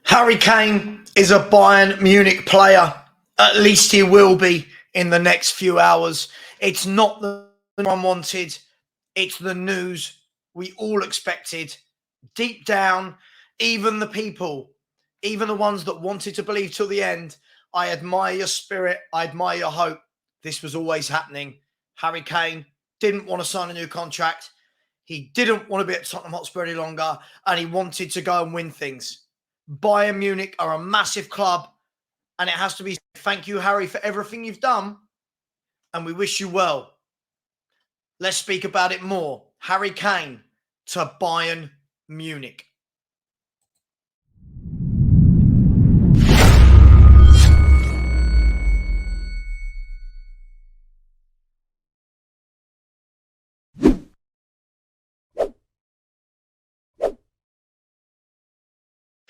Harry Kane is a Bayern Munich player. At least he will be in the next few hours. It's not the one wanted. It's the news we all expected. Deep down, even the people, even the ones that wanted to believe till the end, I admire your spirit. I admire your hope. This was always happening. Harry Kane didn't want to sign a new contract. He didn't want to be at Tottenham Hotspur any longer, and he wanted to go and win things. Bayern Munich are a massive club, and it has to be thank you, Harry, for everything you've done, and we wish you well. Let's speak about it more. Harry Kane to Bayern Munich.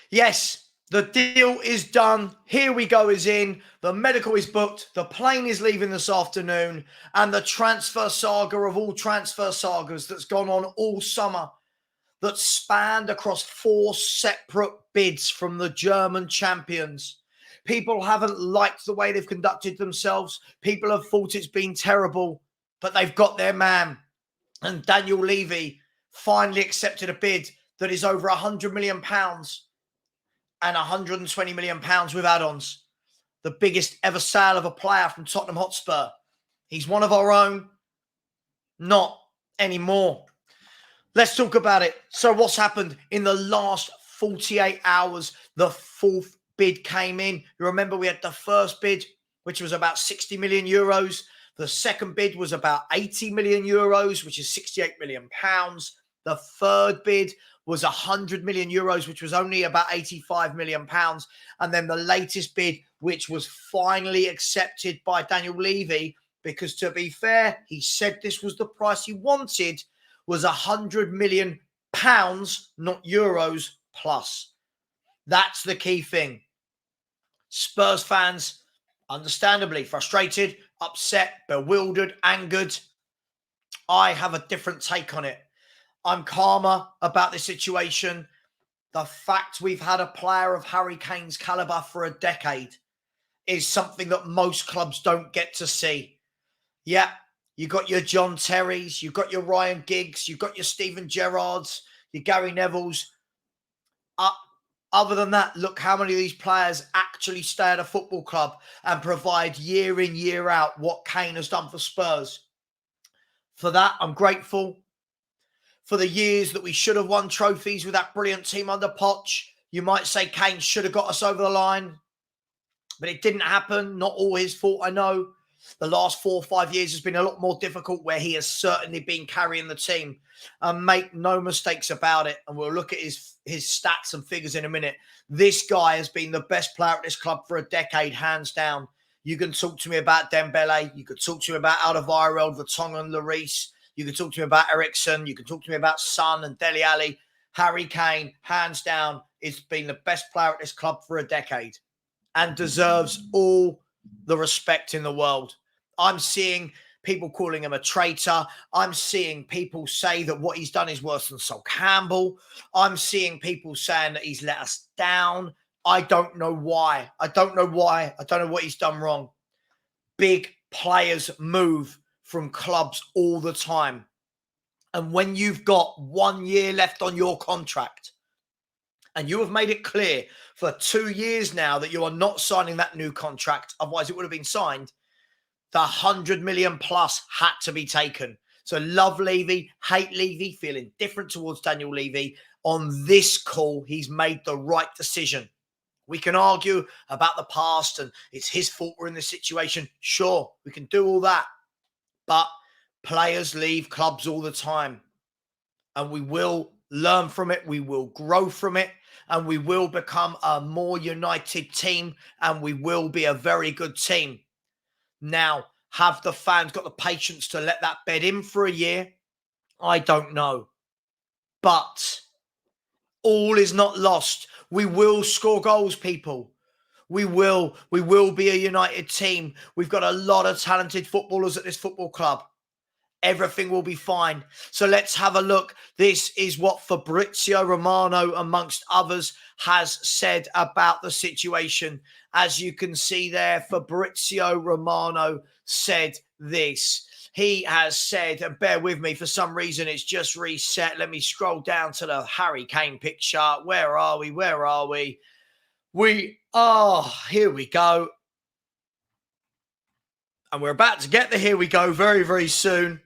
Yes, the deal is done. Here we go is in. The medical is booked. The plane is leaving this afternoon. And the transfer saga of all transfer sagas that's gone on all summer, that spanned across 4 separate bids from the German champions. People haven't liked the way they've conducted themselves. People have thought it's been terrible, but they've got their man. And Daniel Levy finally accepted a bid that is over £100 million and £120 million with add-ons. The biggest ever sale of a player from Tottenham Hotspur. He's one of our own. Not anymore. Let's talk about it. So what's happened in the last 48 hours? The 4th bid came in. You remember we had the first bid, which was about 60 million euros. The second bid was about 80 million euros, which is 68 million pounds. The third bid was 100 million euros, which was only about 85 million pounds. And then the latest bid, which was finally accepted by Daniel Levy, because to be fair, he said this was the price he wanted, was 100 million pounds, not euros, plus. That's the key thing. Spurs fans, understandably frustrated, upset, bewildered, angered. I have a different take on it. I'm calmer about this situation. The fact we've had a player of Harry Kane's caliber for a decade is something that most clubs don't get to see. Yeah, you got your John Terrys, you got your Ryan Giggs, you got your Steven Gerrards, your Gary Nevilles. Other than that, look how many of these players actually stay at a football club and provide year in, year out what Kane has done for Spurs. For that, I'm grateful. For the years that we should have won trophies with that brilliant team under Poch, you might say Kane should have got us over the line. But it didn't happen. Not all his fault, I know. The last 4 or 5 years has been a lot more difficult, where he has certainly been carrying the team. And make no mistakes about it. And we'll look at his stats and figures in a minute. This guy has been the best player at this club for a decade, hands down. You can talk to me about Dembele. You could talk to me about Alderweireld, Vertonghen, Lloris. You can talk to me about Eriksen. You can talk to me about Son and Dele Alli. Harry Kane, hands down, has been the best player at this club for a decade and deserves all the respect in the world. I'm seeing people calling him a traitor. I'm seeing people say that what he's done is worse than Sol Campbell. I'm seeing people saying that he's let us down. I don't know why. I don't know why. I don't know what he's done wrong. Big players move from clubs all the time. And when you've got 1 year left on your contract, and you have made it clear for 2 years now that you are not signing that new contract, otherwise it would have been signed, the 100 million plus had to be taken. So love Levy, hate Levy, feel indifferent towards Daniel Levy. On this call, he's made the right decision. We can argue about the past and it's his fault we're in this situation. Sure, we can do all that. But players leave clubs all the time. And we will learn from it. We will grow from it. And we will become a more united team. And we will be a very good team. Now, have the fans got the patience to let that bed in for a year? I don't know. But all is not lost. We will score goals, people. We will be a united team. We've got a lot of talented footballers at this football club. Everything will be fine. So let's have a look. This is what Fabrizio Romano, amongst others, has said about the situation. As you can see there, Fabrizio Romano said this. He has said, and bear with me, for some reason it's just reset. Let me scroll down to the Harry Kane picture. Where are we? Where are we? Here we go. And we're about to get the here we go very, very soon.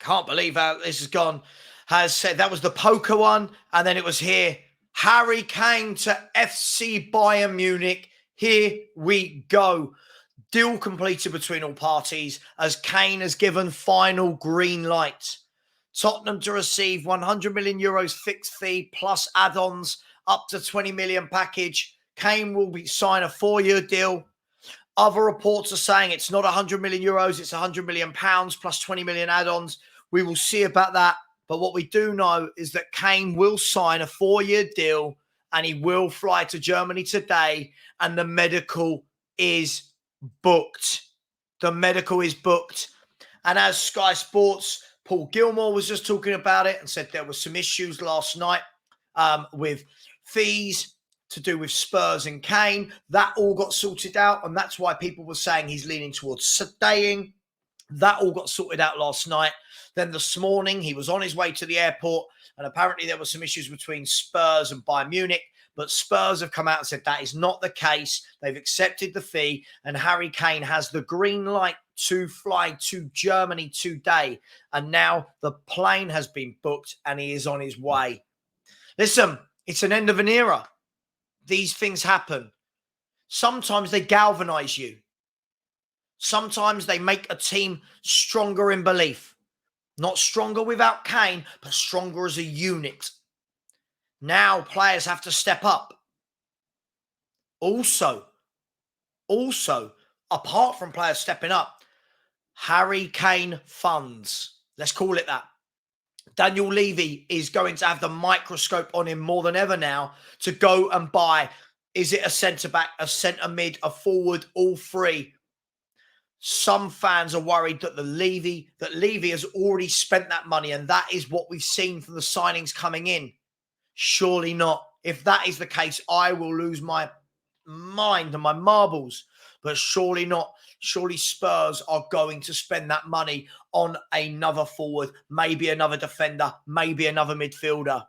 Can't believe how this has gone. Has said that was the poker one. And then it was here. Harry Kane to FC Bayern Munich. Here we go. Deal completed between all parties as Kane has given final green light. Tottenham to receive 100 million euros fixed fee plus add-ons up to 20 million package. Kane will sign a 4-year deal. Other reports are saying it's not 100 million euros, it's 100 million pounds plus 20 million add-ons. We will see about that. But what we do know is that Kane will sign a 4-year deal and he will fly to Germany today, and the medical is booked. The medical is booked. And as Sky Sports, Paul Gilmore was just talking about it and said there were some issues last night with fees to do with Spurs and Kane. That all got sorted out, and that's why people were saying he's leaning towards staying. That all got sorted out last night. Then this morning, he was on his way to the airport, and apparently there were some issues between Spurs and Bayern Munich, but Spurs have come out and said that is not the case. They've accepted the fee, and Harry Kane has the green light to fly to Germany today. And now the plane has been booked, and he is on his way. Listen, it's an end of an era. These things happen. Sometimes they galvanize you. Sometimes they make a team stronger in belief. Not stronger without Kane, but stronger as a unit. Now players have to step up. Also, apart from players stepping up, Harry Kane funds. Let's call it that. Daniel Levy is going to have the microscope on him more than ever now to go and buy. Is it a centre-back, a centre-mid, a forward, all three? Some fans are worried that Levy has already spent that money, and that is what we've seen from the signings coming in. Surely not. If that is the case, I will lose my mind and my marbles. But surely not. Surely Spurs are going to spend that money on another forward, maybe another defender, maybe another midfielder.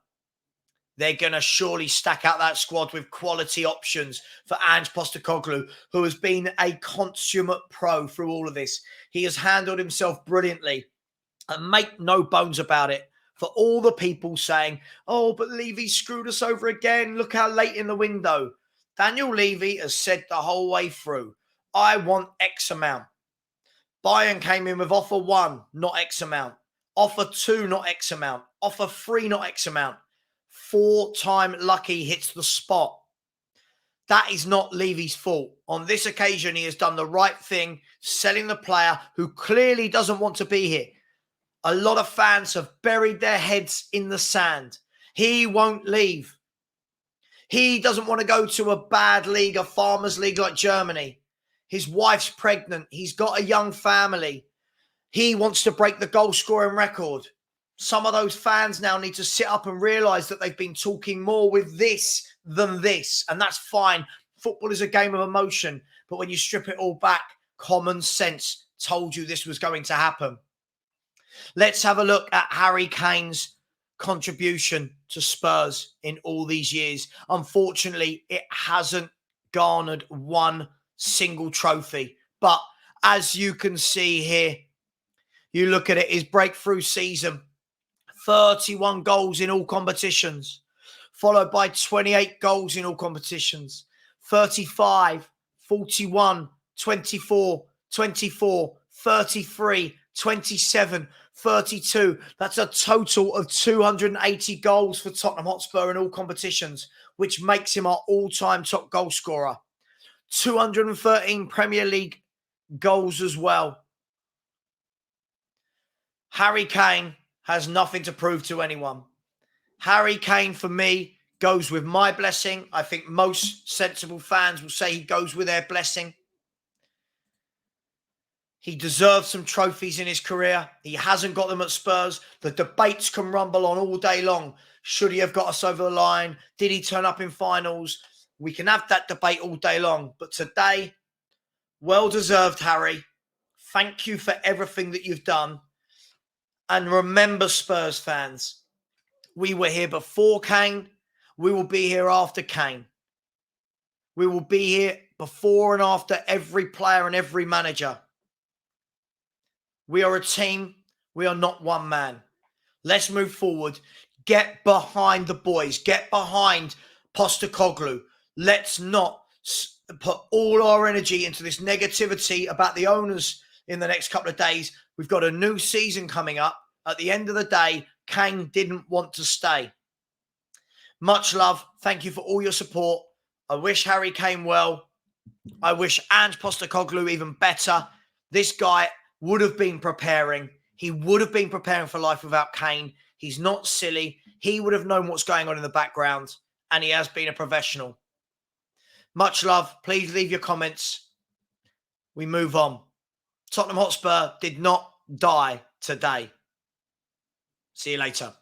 They're going to surely stack out that squad with quality options for Ange Postecoglou, who has been a consummate pro through all of this. He has handled himself brilliantly. And make no bones about it, for all the people saying, oh, but Levy screwed us over again. Look how late in the window. Daniel Levy has said the whole way through, I want X amount. Bayern came in with offer 1, not X amount. Offer 2, not X amount. Offer 3, not X amount. 4-time lucky hits the spot. That is not Levy's fault. On this occasion, he has done the right thing, selling the player who clearly doesn't want to be here. A lot of fans have buried their heads in the sand. He won't leave. He doesn't want to go to a bad league, a farmers league like Germany. His wife's pregnant. He's got a young family. He wants to break the goal scoring record. Some of those fans now need to sit up and realise that they've been talking more with this than this. And that's fine. Football is a game of emotion. But when you strip it all back, common sense told you this was going to happen. Let's have a look at Harry Kane's contribution to Spurs in all these years. Unfortunately, it hasn't garnered one single trophy. But as you can see here, you look at it, his breakthrough season, 31 goals in all competitions, followed by 28 goals in all competitions, 35, 41, 24, 24, 33, 27, 32. That's a total of 280 goals for Tottenham Hotspur in all competitions, which makes him our all-time top goal scorer. 213 Premier League goals as well. Harry Kane has nothing to prove to anyone. Harry Kane, for me, goes with my blessing. I think most sensible fans will say he goes with their blessing. He deserves some trophies in his career. He hasn't got them at Spurs. The debates can rumble on all day long. Should he have got us over the line? Did he turn up in finals? We can have that debate all day long. But today, well deserved, Harry. Thank you for everything that you've done. And remember, Spurs fans, we were here before Kane. We will be here after Kane. We will be here before and after every player and every manager. We are a team. We are not one man. Let's move forward. Get behind the boys. Get behind Postecoglou. Let's not put all our energy into this negativity about the owners in the next couple of days. We've got a new season coming up. At the end of the day, Kane didn't want to stay. Much love. Thank you for all your support. I wish Harry Kane well. I wish Ange Postecoglou even better. This guy would have been preparing. He would have been preparing for life without Kane. He's not silly. He would have known what's going on in the background, and he has been a professional. Much love. Please leave your comments. We move on. Tottenham Hotspur did not die today. See you later.